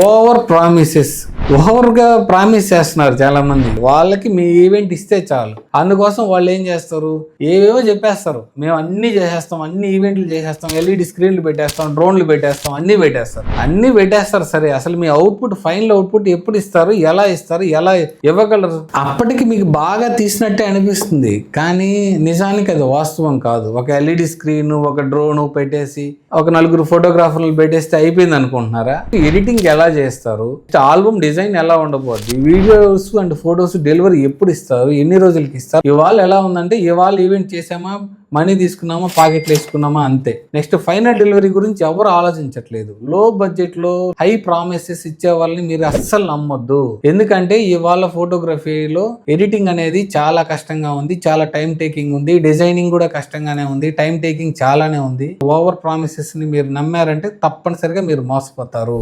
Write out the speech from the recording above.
Over promises, ఓవర్గా promise చేస్తున్నారు చాలా మంది. వాళ్ళకి మీ ఈవెంట్ ఇస్తే చాలు, అందుకోసం వాళ్ళు ఏం చేస్తారు, ఏవేవో చెప్పేస్తారు. మేము అన్ని చేసేస్తాం, అన్ని ఈవెంట్లు చేసేస్తాం, ఎల్ఈడి స్క్రీన్లు పెట్టేస్తాం, డ్రోన్లు పెట్టేస్తాం, అన్ని పెట్టేస్తారు. సరే, అసలు మీ అవుట్పుట్, ఫైనల్ అవుట్పుట్ ఎప్పుడు ఇస్తారు, ఎలా ఇవ్వగలరు? అప్పటికి మీకు బాగా తీసినట్టే అనిపిస్తుంది, కానీ నిజానికి అది వాస్తవం కాదు. ఒక ఎల్ఈడి స్క్రీన్, ఒక డ్రోన్ పెట్టేసి, ఒక నలుగురు ఫోటోగ్రాఫర్లు పెట్టేస్తే అయిపోయింది అనుకుంటున్నారా? ఎడిటింగ్ ఎలా చేస్తారు, ఆల్బమ్ డిజైన్ ఎలా ఉండబోద్ది, వీడియోస్ అండ్ ఫొటోస్ డెలివరీ ఎప్పుడు ఇస్తారు, ఎన్ని రోజులకి ఇస్తారు? ఇవాళ ఎలా ఉందంటే, ఇవాళ ఈవెంట్ చేసామా, మనీ తీసుకున్నామా, పాకెట్లు వేసుకున్నామా, అంతే. నెక్స్ట్ ఫైనల్ డెలివరీ గురించి ఎవరు ఆలోచించట్లేదు. లో బడ్జెట్ లో హై ప్రామిసెస్ ఇచ్చే వాళ్ళని మీరు అస్సలు నమ్మొద్దు. ఎందుకంటే ఇవాళ ఫోటోగ్రఫీలో ఎడిటింగ్ అనేది చాలా కష్టంగా ఉంది, చాలా టైం టేకింగ్ ఉంది, డిజైనింగ్ కూడా కష్టంగానే ఉంది, టైం టేకింగ్ చాలానే ఉంది. ఓవర్ ప్రామిసెస్ ని మీరు నమ్మారంటే తప్పనిసరిగా మీరు మోసపోతారు.